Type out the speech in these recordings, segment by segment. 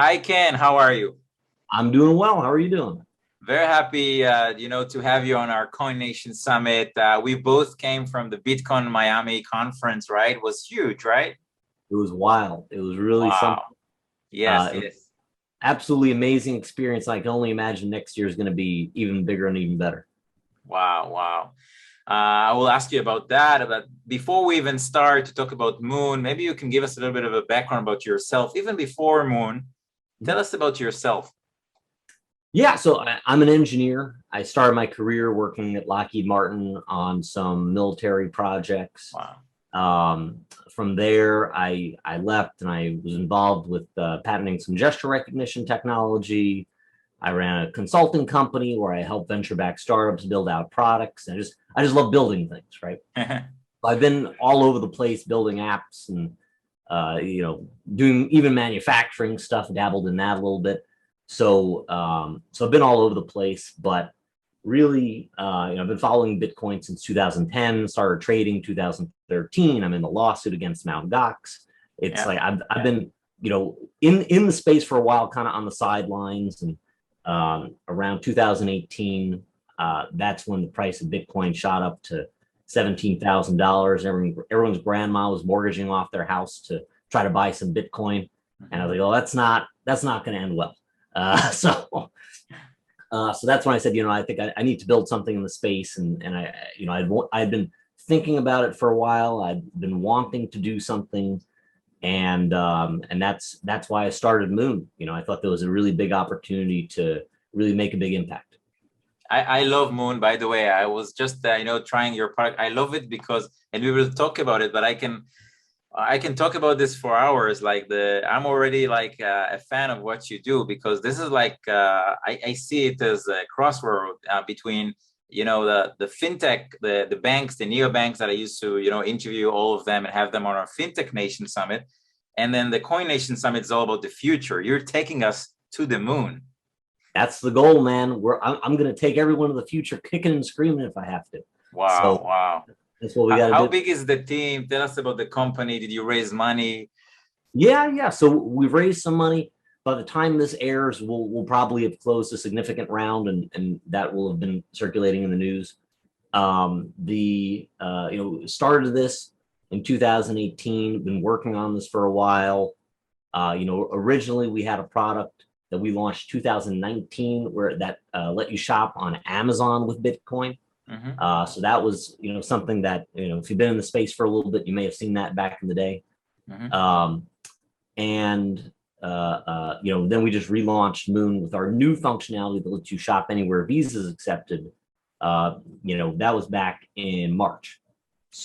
Hi, Ken. How are you? I'm doing well. How are you doing? Very happy, to have you on our Coin Nation Summit. We both came from the Bitcoin Miami conference, right? It was huge, right? It was wild. It was really something. Wow. Yes, It was yes. absolutely amazing experience. I can only imagine next year is going to be even bigger and even better. Wow, wow. I will ask you about that. But before we even start to talk about Moon, maybe you can give us a little bit of a background about yourself. Even before Moon, tell us about yourself. Yeah, so I'm an engineer. I started my career working at Lockheed Martin on some military projects. Wow. Um, from there, I left and I was involved with patenting some gesture recognition technology. I ran a consulting company where I helped venture-backed startups build out products. I just love building things, right? I've been all over the place building apps and doing even manufacturing stuff, dabbled in that a little bit. So I've been all over the place, but really, I've been following Bitcoin since 2010, started trading 2013. I'm in the lawsuit against Mt. Gox. It's Yeah. like I've been, in the space for a while, kind of on the sidelines. And around 2018, that's when the price of Bitcoin shot up to $17,000. Everyone's grandma was mortgaging off their house to try to buy some Bitcoin, and I was like, "Oh, that's not going to end well." Uh, so, so that's when I said, I think I need to build something in the space, and I'd been thinking about it for a while. I'd been wanting to do something, and that's why I started Moon. I thought there was a really big opportunity to really make a big impact. I love Moon, by the way. I was just, trying your product. I love it because, and we will talk about it, but I can talk about this for hours. I'm already like a fan of what you do because this is like, I see it as a crossroad between, the fintech, the banks, the neobanks that I used to, interview all of them and have them on our FinTech Nation Summit. And then the Coin Nation Summit is all about the future. You're taking us to the moon. That's the goal, man. I'm going to take everyone to the future kicking and screaming if I have to. Wow, So wow. that's what we got to How do. big is the team? Tell us about the company. Did you raise money? Yeah. So we've raised some money. By the time this airs, we'll probably have closed a significant round, and that will have been circulating in the news. The started this in 2018. Been working on this for a while. Originally we had a product that we launched 2019 where that let you shop on Amazon with Bitcoin. Hmm. So that was something that if you've been in the space for a little bit, you may have seen that back in the day. Hmm. Um, and then we just relaunched Moon with our new functionality that lets you shop anywhere Visa is accepted. That was back in March. Yeah.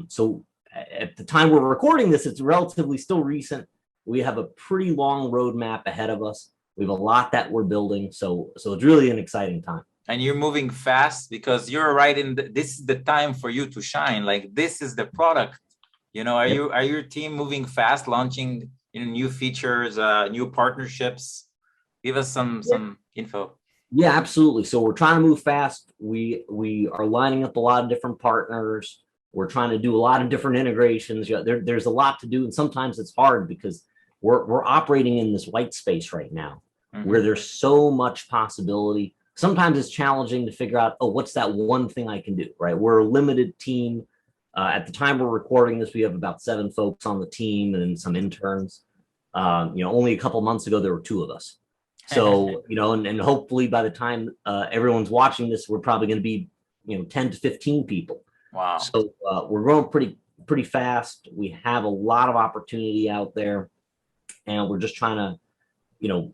So at the time we're recording this, it's relatively still recent. We have a pretty long roadmap ahead of us. We have a lot that we're building, so it's really an exciting time. And you're moving fast because you're right this is the time for you to shine. Like this is the product. Yep. Are your team moving fast, launching new features, new partnerships? Give us some info. Yeah, absolutely. So we're trying to move fast. We are lining up a lot of different partners. We're trying to do a lot of different integrations. There's a lot to do, and sometimes it's hard because we're operating in this white space right now, where Hmm. there's so much possibility. Sometimes it's challenging to figure out, oh, what's that one thing I can do, right? We're a limited team. At the time we're recording this, we have about 7 folks on the team and some interns. Only a couple months ago there were 2 of us. So, and hopefully by the time everyone's watching this, we're probably going to be, 10 to 15 people. Wow. So we're growing pretty fast. We have a lot of opportunity out there, and we're just trying to,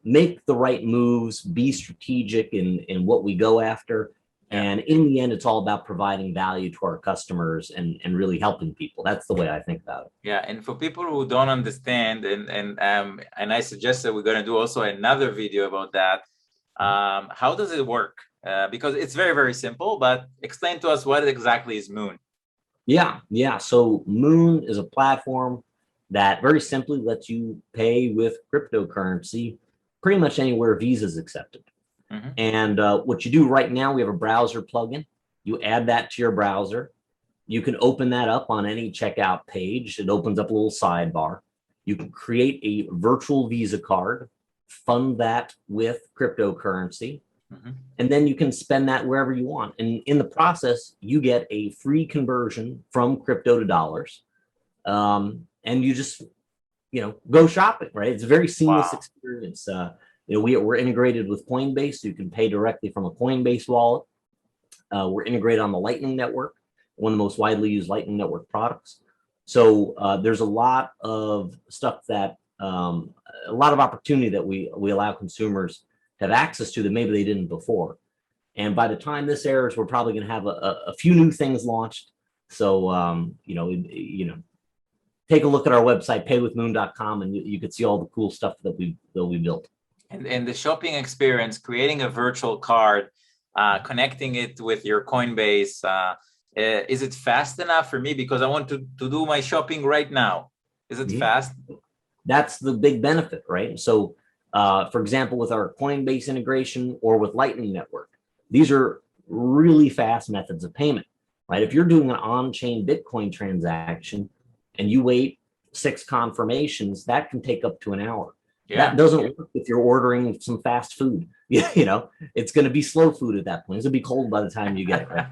make the right moves, be strategic in what we go after. Yeah. And in the end, it's all about providing value to our customers and really helping people. That's the way I think about it. Yeah, and for people who don't understand, and I suggest that we're going to do also another video about that. How does it work? Because it's very, very simple, but explain to us what exactly is Moon. Yeah. So Moon is a platform that very simply lets you pay with cryptocurrency pretty much anywhere Visa is accepted. Hmm. And what you do right now, we have a browser plugin. You add that to your browser. You can open that up on any checkout page. It opens up a little sidebar. You can create a virtual Visa card, fund that with cryptocurrency, and then you can spend that wherever you want. And in the process, you get a free conversion from crypto to dollars. And you just, go shopping, right? It's a very seamless experience. We're integrated with Coinbase, so you can pay directly from a Coinbase wallet. We're integrated on the Lightning Network, one of the most widely used Lightning Network products. So there's a lot of stuff that, a lot of opportunity that we allow consumers to have access to that maybe they didn't before. And by the time this airs, we're probably going to have a few new things launched. So, take a look at our website, paywithmoon.com, and you can see all the cool stuff that we built. And the shopping experience, creating a virtual card, connecting it with your Coinbase, is it fast enough for me? Because I want to do my shopping right now. Is it fast? That's the big benefit, right? So, for example, with our Coinbase integration or with Lightning Network, these are really fast methods of payment, right? If you're doing an on-chain Bitcoin transaction and you wait 6 confirmations, that can take up to an hour. That doesn't work if you're ordering some fast food. It's going to be slow food at that point. It's going to be cold by the time you get it. Right?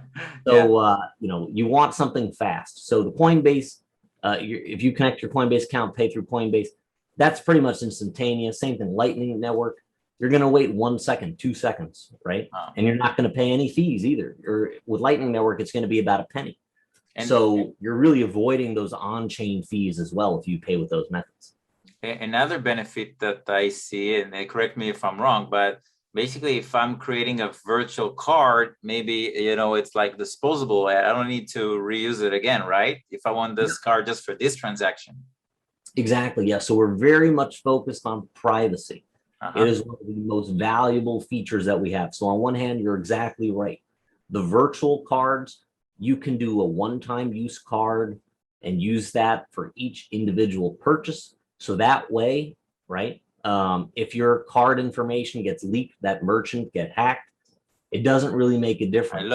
So, you want something fast. So the Coinbase, if you connect your Coinbase account, pay through Coinbase, that's pretty much instantaneous. Same thing, Lightning Network. You're going to wait 1 second, 2 seconds, right? And you're not going to pay any fees either. Or with Lightning Network, it's going to be about a penny. So you're really avoiding those on-chain fees as well if you pay with those methods. Another benefit that I see, and correct me if I'm wrong, but basically if I'm creating a virtual card, maybe, it's like disposable. I don't need to reuse it again, right? If I want this card just for this transaction. Exactly. Yeah. So we're very much focused on privacy. It is one of the most valuable features that we have. So on one hand, you're exactly right. The virtual cards, you can do a one-time use card and use that for each individual purchase. So that way, right, if your card information gets leaked, that merchant get hacked, it doesn't really make a difference. I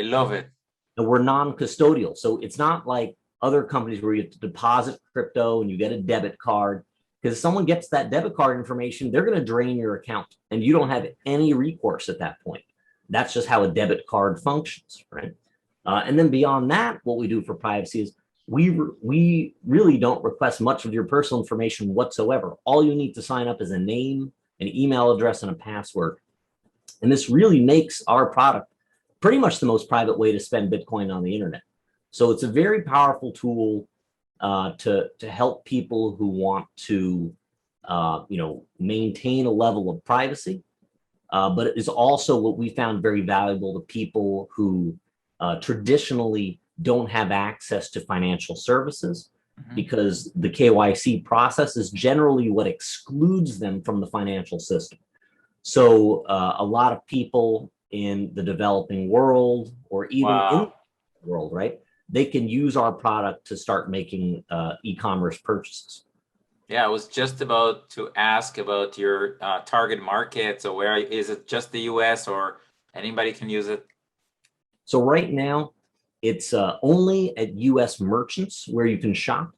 love it. And we're non-custodial. So it's not like other companies where you have to deposit crypto and you get a debit card. Because if someone gets that debit card information, they're going to drain your account and you don't have any recourse at that point. That's just how a debit card functions, right? And then beyond that, what we do for privacy is we really don't request much of your personal information whatsoever. All you need to sign up is a name, an email address, and a password. And this really makes our product pretty much the most private way to spend Bitcoin on the internet. So it's a very powerful tool to help people who want to, maintain a level of privacy. But it is also what we found very valuable to people who traditionally don't have access to financial services, because the KYC process is generally what excludes them from the financial system. So a lot of people in the developing world or even in the world, right, they can use our product to start making e-commerce purchases. Yeah, I was just about to ask about your target market. So where is it? Just the US or anybody can use it? So right now, it's only at US merchants where you can shop,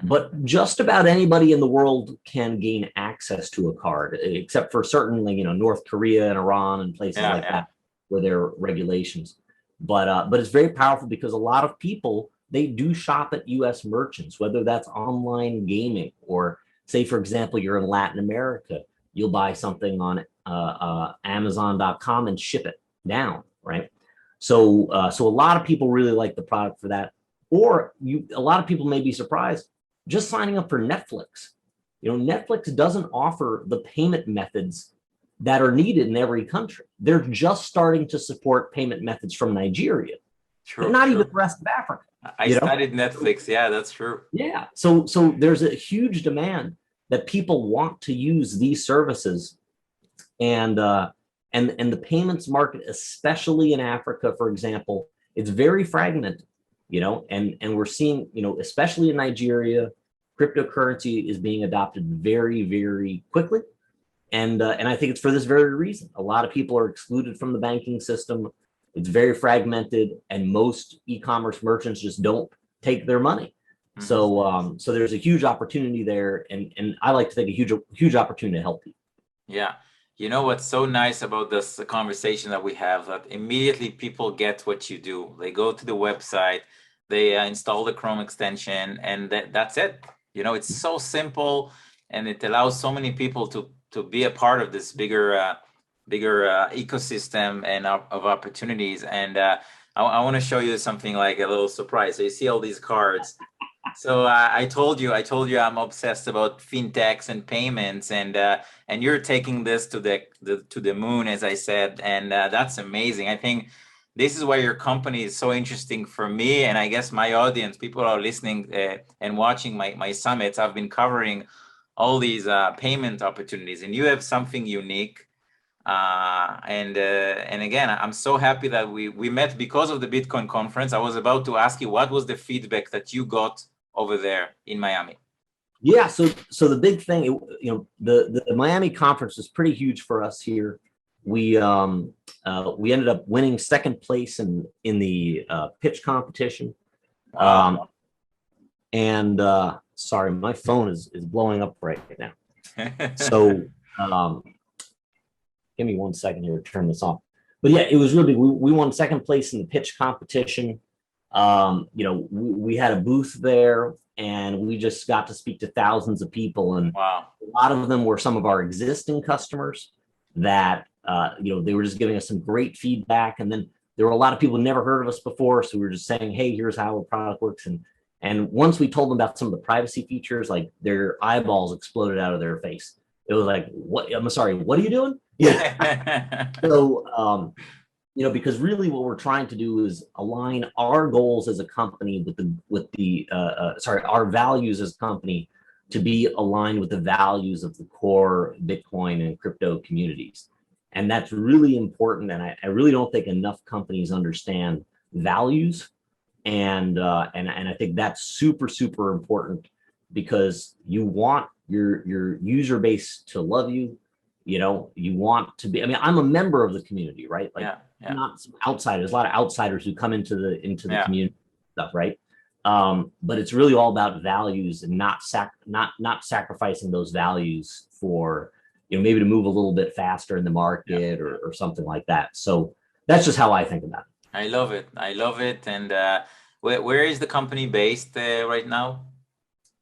but just about anybody in the world can gain access to a card, except for certainly, North Korea and Iran and places that where there are regulations. But it's very powerful because a lot of people, they do shop at US merchants, whether that's online gaming or, say, for example, you're in Latin America, you'll buy something on Amazon.com and ship it down, right? So a lot of people really like the product for that. Or a lot of people may be surprised just signing up for Netflix. Netflix doesn't offer the payment methods that are needed in every country. They're just starting to support payment methods from Nigeria, but not even the rest of Africa. I studied Netflix. Yeah, that's true. Yeah. So there's a huge demand that people want to use these services, and the payments market, especially in Africa, for example, it's very fragmented, and we're seeing, especially in Nigeria, cryptocurrency is being adopted very, very quickly. And I think it's for this very reason. A lot of people are excluded from the banking system. It's very fragmented, and most e-commerce merchants just don't take their money. So so there's a huge opportunity there, and I like to think a huge opportunity to help people. Yeah. You know what's so nice about this conversation that we have, that immediately people get what you do. They go to the website, they install the Chrome extension, and that's it. You know, it's so simple, and it allows so many people to be a part of this bigger ecosystem and of opportunities. And I want to show you something like a little surprise. So you see all these cards. So I told you I'm obsessed about fintechs and payments, and you're taking this to the moon, as I said, and that's amazing. I think this is why your company is so interesting for me, and I guess my audience, people are listening and watching my summits. I've been covering all these payment opportunities, and you have something unique. And again, I'm so happy that we met because of the Bitcoin conference. I was about to ask you, what was the feedback that you got over there in Miami? Yeah, so the big thing, you know, the Miami conference was pretty huge for us here. We ended up winning second place in the pitch competition. Wow. And sorry, my phone is blowing up right now. So give me 1 second here to turn this off. But yeah, it was really big. We won second place in the pitch competition. You know, we had a booth there, and we just got to speak to thousands of people, and wow. a lot of them were some of our existing customers that you know, they were just giving us some great feedback. And then there were a lot of people who never heard of us before, so we were just saying, hey, here's how our product works. And once we told them about some of the privacy features, like, their eyeballs exploded out of their face. It was like, what? I'm sorry, what are you doing? Yeah. So you know, because really what we're trying to do is align our goals as a company with the our values as a company to be aligned with the values of the core Bitcoin and crypto communities. And that's really important. And I really don't think enough companies understand values. And I think that's super important, because you want your user base to love you. You know, you want to be, I mean, I'm a member of the community, right? Like, Yeah. not some outsiders, a lot of outsiders who come into the community stuff, right? But it's really all about values, and not sacrificing those values for, you know, maybe to move a little bit faster in the market, or something like that. So that's just how I think about it. I love it. I love it. And where is the company based right now?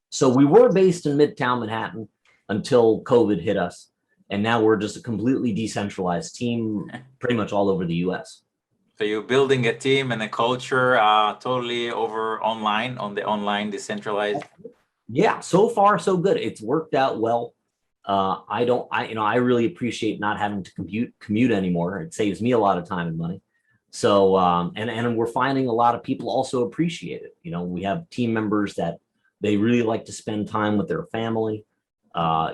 So we were based in Midtown Manhattan until COVID hit us. And now we're just a completely decentralized team, pretty much all over the US. So you're building a team and a culture totally over online, on the online decentralized. Yeah, so far so good. It's worked out well. I really appreciate not having to commute anymore. It saves me a lot of time and money. So and we're finding a lot of people also appreciate it. You know, we have team members that they really like to spend time with their family.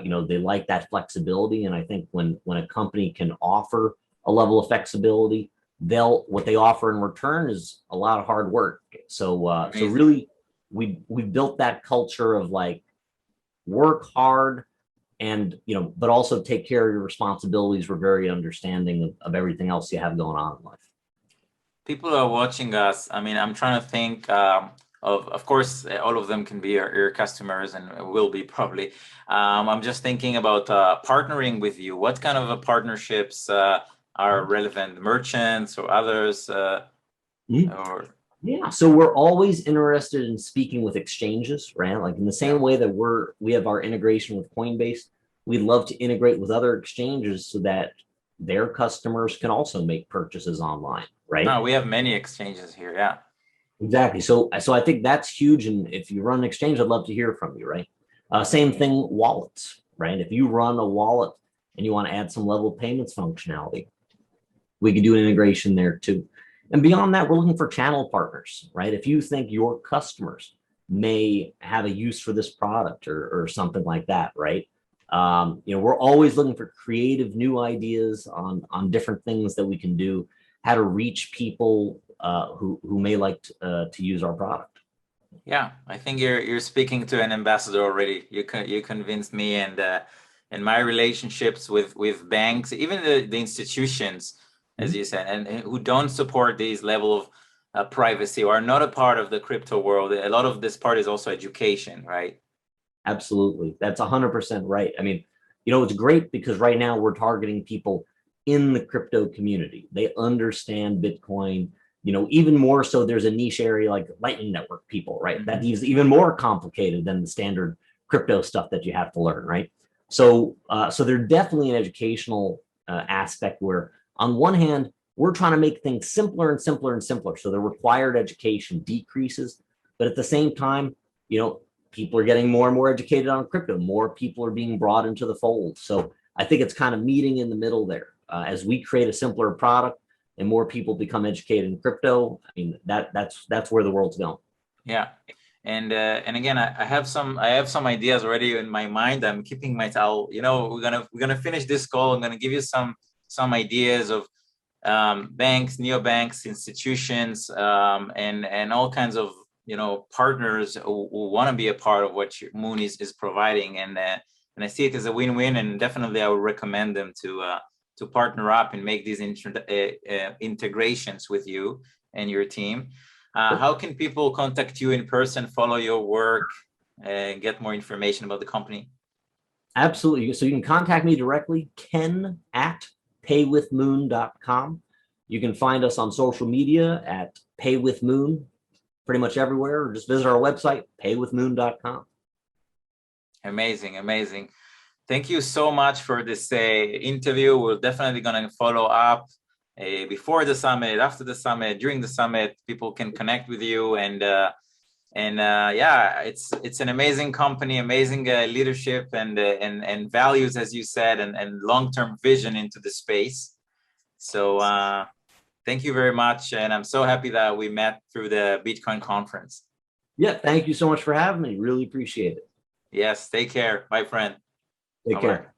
You know, they like that flexibility. And I think when a company can offer a level of flexibility, what they offer in return is a lot of hard work. So really, we built that culture of, like, work hard, and, you know, but also take care of your responsibilities. We're very understanding of everything else you have going on in life. People are watching us. I mean, I'm trying to think of course, all of them can be your customers, and will be probably. I'm just thinking about partnering with you. What kind of partnerships are relevant? Merchants or others? Or Yeah, so we're always interested in speaking with exchanges, right? Like, in the same way that we have our integration with Coinbase, we'd love to integrate with other exchanges so that their customers can also make purchases online, right? No, we have many exchanges here. Yeah. Exactly. So I think that's huge. And if you run an exchange, I'd love to hear from you, right? Same thing, wallets, right? If you run a wallet and you want to add some level of payments functionality, we can do an integration there too. And beyond that, we're looking for channel partners, right? If you think your customers may have a use for this product, or something like that, right? You know, we're always looking for creative new ideas on different things that we can do, how to reach people who may like to use our product. Yeah, I think you're speaking to an ambassador already. You convinced me, and my relationships with banks, even the institutions, as you said, and who don't support these level privacy or are not a part of the crypto world. A lot of this part is also education, right? Absolutely. That's 100% right. I mean, it's great because right now we're targeting people in the crypto community. They understand Bitcoin, even more so there's a niche area like Lightning Network people, right? That is even more complicated than the standard crypto stuff that you have to learn, right? So, so there's definitely an educational aspect where on one hand, we're trying to make things simpler and simpler and simpler. So the required education decreases, but at the same time, people are getting more and more educated on crypto. More people are being brought into the fold. So I think it's kind of meeting in the middle there. As we create a simpler product and more people become educated in crypto, I mean that's where the world's going. Yeah, and again, I have some ideas already in my mind. I'm keeping my towel. We're gonna finish this call. I'm gonna give you some ideas of banks, neobanks, institutions, and all kinds of partners who want to be a part of what Moon is providing, and I see it as a win-win, and definitely I would recommend them to partner up and make these integrations with you and your team. How can people contact you in person, follow your work, and get more information about the company? Absolutely. So you can contact me directly, ken@paywithmoon.com. You can find us on social media at paywithmoon, pretty much everywhere, or just visit our website, paywithmoon.com. Amazing. Thank you so much for this interview. We're definitely going to follow up before the summit, after the summit, during the summit. People can connect with you, and yeah, it's an amazing company, amazing leadership and values, as you said, and long-term vision into the space. So thank you very much, and I'm so happy that we met through the Bitcoin conference. Yeah, thank you so much for having me. Really appreciate it. Yes, take care, my friend. Take care.